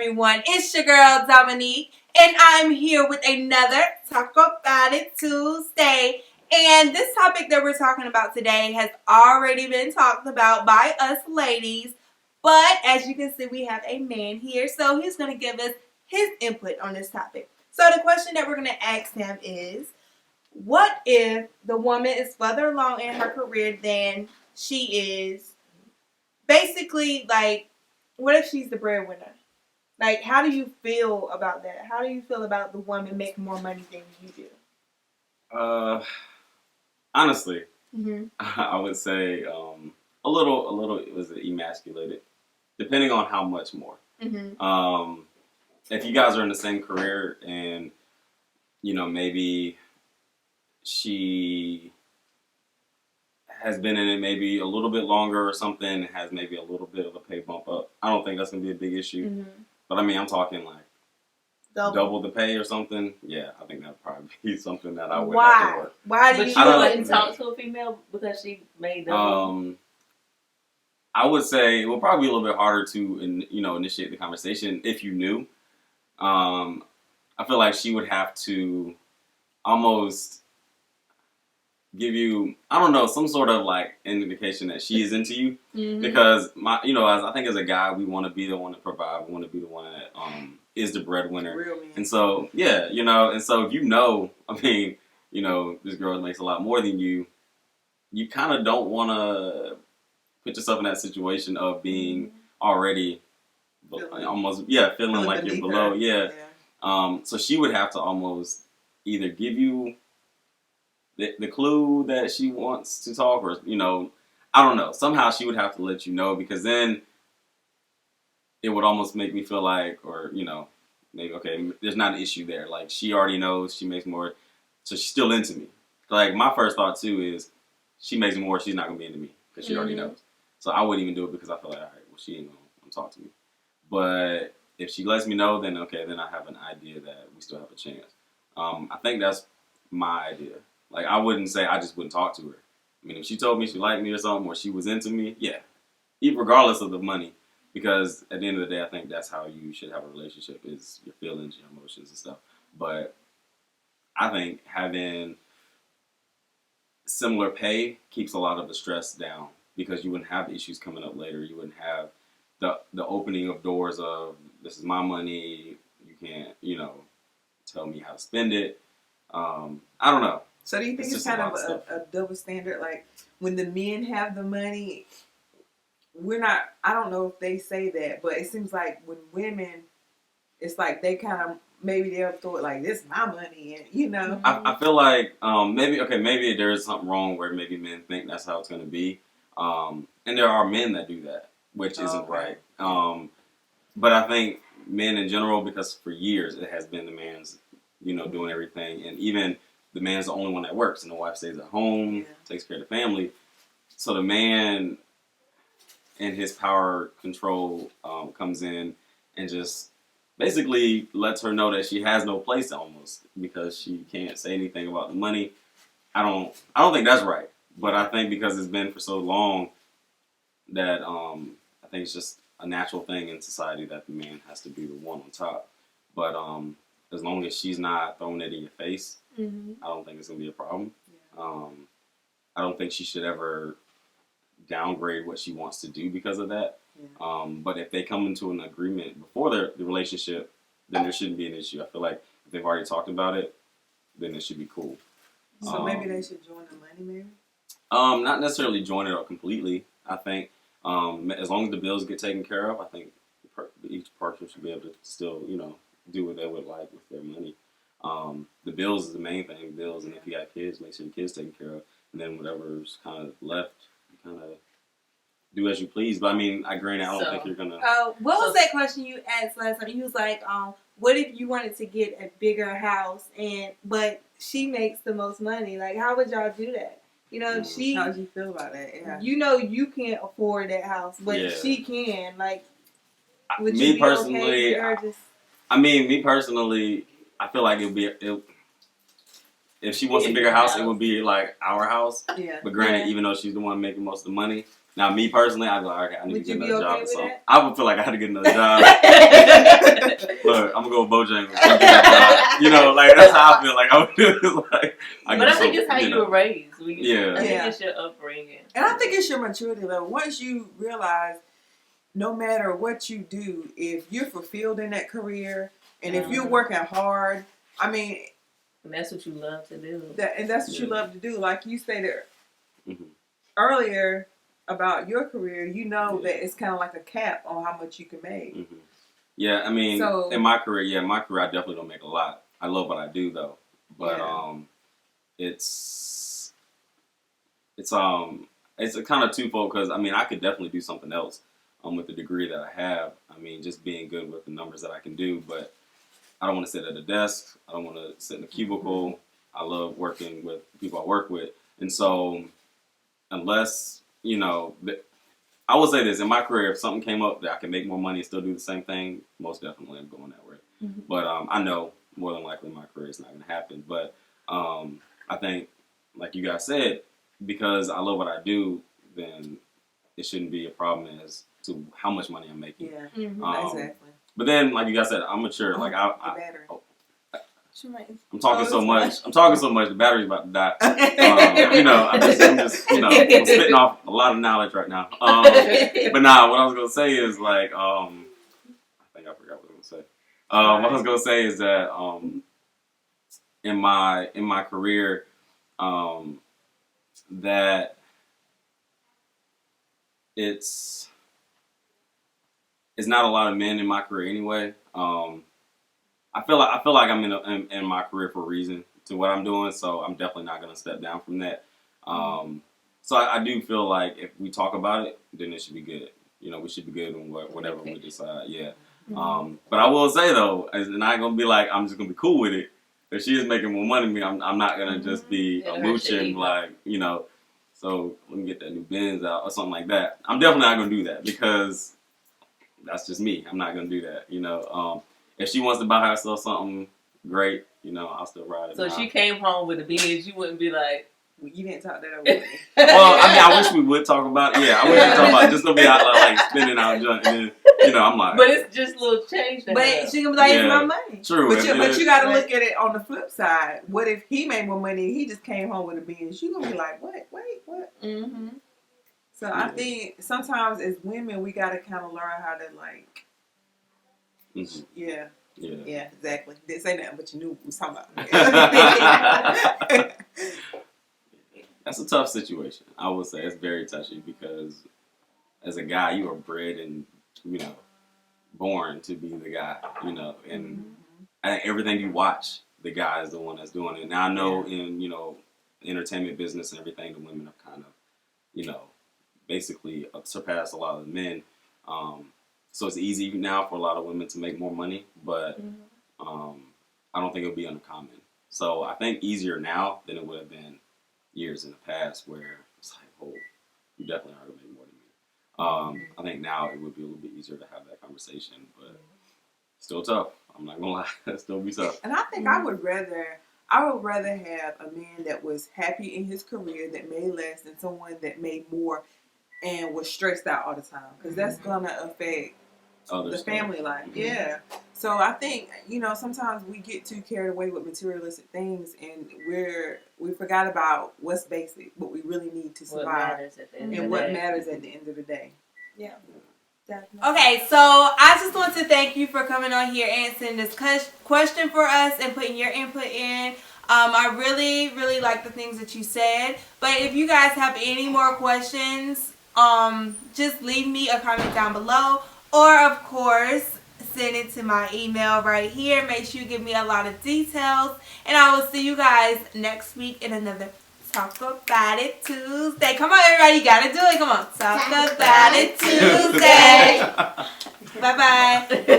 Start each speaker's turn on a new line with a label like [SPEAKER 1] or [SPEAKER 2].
[SPEAKER 1] everyone. It's your girl, Domonique, and I'm here with another Talk About It Tuesday. And this topic that we're talking about today has already been talked about by us ladies, but as you can see, we have a man here, so he's going to give us his input on this topic. So the question that we're going to ask him is, what if the woman is further along in her career than she is? Basically, like, what if she's the breadwinner? Like, how do you feel about that? How do you feel about the woman making more money than you do?
[SPEAKER 2] Honestly, I would say a little. Was it emasculated? Depending on how much more. If you guys are in the same career and maybe she has been in it maybe a little bit longer or something, has maybe a little bit of a pay bump up, I don't think that's gonna be a big issue. But I mean, I'm talking like double the pay or something. Yeah, I think that'd probably be something that I would have to work.
[SPEAKER 1] Why do you
[SPEAKER 3] wouldn't talk to a female because she made double?
[SPEAKER 2] I would say it would probably be a little bit harder to initiate the conversation if you knew. I feel like she would have to almost give you, I don't know, some sort of like indication that she is into you. Because as I think as a guy, we want to be the one to provide. We want to be the one that is the breadwinner.
[SPEAKER 1] Real man.
[SPEAKER 2] And so and so if this girl makes a lot more than you, you kind of don't want to put yourself in that situation of being already feeling like you're below. So she would have to almost either give you the clue that she wants to talk, or I don't know. Somehow she would have to let you know, because then it would almost make me feel like, or maybe okay, there's not an issue there. Like, she already knows she makes more, so she's still into me. Like, my first thought too is, she makes more, she's not gonna be into me because she already knows. So I wouldn't even do it because I feel like, all right, well, she ain't gonna talk to me. But if she lets me know, then okay, then I have an idea that we still have a chance. I think that's my idea. Like, I wouldn't say I just wouldn't talk to her. I mean, if she told me she liked me or something, or she was into me, yeah, even regardless of the money, because at the end of the day, I think that's how you should have a relationship, is your feelings, your emotions and stuff. But I think having similar pay keeps a lot of the stress down, because you wouldn't have issues coming up later. You wouldn't have the opening of doors of, this is my money, you can't, tell me how to spend it. I don't know.
[SPEAKER 4] So do you think it's kind of a double standard? Like, when the men have the money, I don't know if they say that, but it seems like when women, it's like they kind of, maybe they'll throw it like, this is my money, and
[SPEAKER 2] I feel like maybe there is something wrong where maybe men think that's how it's going to be. And there are men that do that, which isn't right. But I think men in general, because for years it has been the man's, doing everything, and even the man's the only one that works, and the wife stays at home, takes care of the family. So the man and his power control comes in and just basically lets her know that she has no place, almost, because she can't say anything about the money. I don't think that's right, but I think because it's been for so long that I think it's just a natural thing in society that the man has to be the one on top. But as long as she's not throwing it in your face, I don't think it's gonna be a problem. I don't think she should ever downgrade what she wants to do because of that. But if they come into an agreement before the relationship, then there shouldn't be an issue. I feel like if they've already talked about it, then it should be cool.
[SPEAKER 4] So maybe they should join the money, maybe?
[SPEAKER 2] Not necessarily join it up completely. I think as long as the bills get taken care of, I think each person should be able to still, do what they would like with their money. The bills is the main thing, bills, and if you got kids, make sure your kids taken care of, and then whatever's kind of left, you kind of do as you please. But I mean, I don't think you're gonna.
[SPEAKER 1] What was that question you asked last time? You was like, what if you wanted to get a bigger house, but she makes the most money? Like, how would y'all do that? If
[SPEAKER 4] how do you feel about that? Yeah.
[SPEAKER 1] You can't afford that house, but she can. Like, would
[SPEAKER 2] me
[SPEAKER 1] you be
[SPEAKER 2] personally,
[SPEAKER 1] okay with her just?
[SPEAKER 2] Me personally, I feel like if she wants a bigger house, it would be like our house.
[SPEAKER 4] Yeah.
[SPEAKER 2] But granted,
[SPEAKER 1] Yeah.
[SPEAKER 2] even though she's the one making most of the money, now me personally, I'd be like, okay, I need
[SPEAKER 4] Would
[SPEAKER 2] to get
[SPEAKER 4] you be
[SPEAKER 2] another job
[SPEAKER 4] okay
[SPEAKER 2] or
[SPEAKER 4] with
[SPEAKER 2] something.
[SPEAKER 4] that?
[SPEAKER 2] I would feel like I had to get another job. Look, I'm gonna go with Bojangles. You know, like that's how I feel. Like I would feel like.
[SPEAKER 3] But I think it's how you were raised.
[SPEAKER 2] Yeah.
[SPEAKER 3] I think
[SPEAKER 4] Yeah.
[SPEAKER 3] it's your upbringing.
[SPEAKER 4] And I think it's your maturity level. Once you realize, no matter what you do, if you're fulfilled in that career and if you're working hard, I mean,
[SPEAKER 3] And that's what you love to do.
[SPEAKER 4] that's what you love to do. Like you stated
[SPEAKER 2] Mhm.
[SPEAKER 4] earlier about your career, you know that it's kind of like a cap on how much you can make.
[SPEAKER 2] Mm-hmm. Yeah, I mean,
[SPEAKER 4] So-
[SPEAKER 2] in my career, I definitely don't make a lot. I love what I do though, but it's a kind of twofold because I mean I could definitely do something else with the degree that I have. I mean, just being good with the numbers that I can do, but I don't want to sit at a desk. I don't want to sit in a cubicle. I love working with people I work with, and so unless I will say this in my career, if something came up that I can make more money and still do the same thing, most definitely I'm going that way.
[SPEAKER 1] Mm-hmm.
[SPEAKER 2] But I know more than likely my career is not going to happen. But I think, like you guys said, because I love what I do, then it shouldn't be a problem as to how much money I'm making.
[SPEAKER 4] Yeah,
[SPEAKER 2] Exactly. But then, like you guys said, I'm mature. Like
[SPEAKER 4] the battery.
[SPEAKER 2] I'm talking
[SPEAKER 1] Oh,
[SPEAKER 2] so
[SPEAKER 1] it's
[SPEAKER 2] much.
[SPEAKER 1] fine.
[SPEAKER 2] I'm talking so much. The battery's about to die. I'm just I'm spitting off a lot of knowledge right now. But nah, what I was gonna say is like, I think I forgot what I was gonna say. What I was gonna say is that in my career, that it's not a lot of men in my career anyway. I feel like I'm in my career for a reason to what I'm doing, so I'm definitely not gonna step down from that. So I do feel like if we talk about it, then it should be good. You know, we should be good on whatever we decide. Yeah. But I will say though, it's not gonna be like I'm just gonna be cool with it. If she is making more money than me, I'm not gonna just be mooching like So let me get that new Benz out or something like that. I'm definitely not gonna do that because that's just me. I'm not gonna do that. If she wants to buy herself something great, I'll still ride it.
[SPEAKER 3] So if she came home with a Benz, you wouldn't be like,
[SPEAKER 4] You didn't talk that over with me.
[SPEAKER 2] Well, I mean, I wish we would talk about it. Yeah, I wish we talk about it. Just to be out like spending out junk, and then I'm like.
[SPEAKER 3] But it's just a little change.
[SPEAKER 1] But she gonna be like, it's my money.
[SPEAKER 2] True.
[SPEAKER 4] But you got to look at it on the flip side. What if he made more money and he just came home with a Benz? You gonna be like, what? Wait, what?
[SPEAKER 1] Mm-hmm.
[SPEAKER 4] So I think sometimes as women we got to kind of learn how to like.
[SPEAKER 2] Mm-hmm.
[SPEAKER 4] Yeah.
[SPEAKER 2] Yeah,
[SPEAKER 4] exactly. Didn't say nothing, but you knew what we was talking about.
[SPEAKER 2] That's a tough situation. I would say it's very touchy because as a guy, you are bred and born to be the guy. And I think everything you watch, the guy is the one that's doing it. Now I know in entertainment business and everything, the women have kind of basically surpassed a lot of the men. So it's easy now for a lot of women to make more money, but I don't think it'll be uncommon. So I think easier now than it would have been years in the past where it's like, oh, you definitely are going to make more than me. I think now it would be a little bit easier to have that conversation, but still tough. I'm not going to lie. It'll still be tough.
[SPEAKER 4] And I think I would rather have a man that was happy in his career that made less than someone that made more and was stressed out all the time because that's going to affect the family life. Yeah. So I think, sometimes we get too carried away with materialistic things and we forgot about what's basic, what we really need to survive.
[SPEAKER 3] What matters at the end of the day.
[SPEAKER 4] What matters at the end of the day.
[SPEAKER 1] Yeah. Definitely. Okay, so I just want to thank you for coming on here answering this question for us and putting your input in. I really, really like the things that you said. But if you guys have any more questions, just leave me a comment down below. Or, of course, send it to my email right here. Make sure you give me a lot of details. And I will see you guys next week in another Talk About It Tuesday. Come on, everybody. You got to do it. Come on. Talk About It Tuesday. Bye-bye.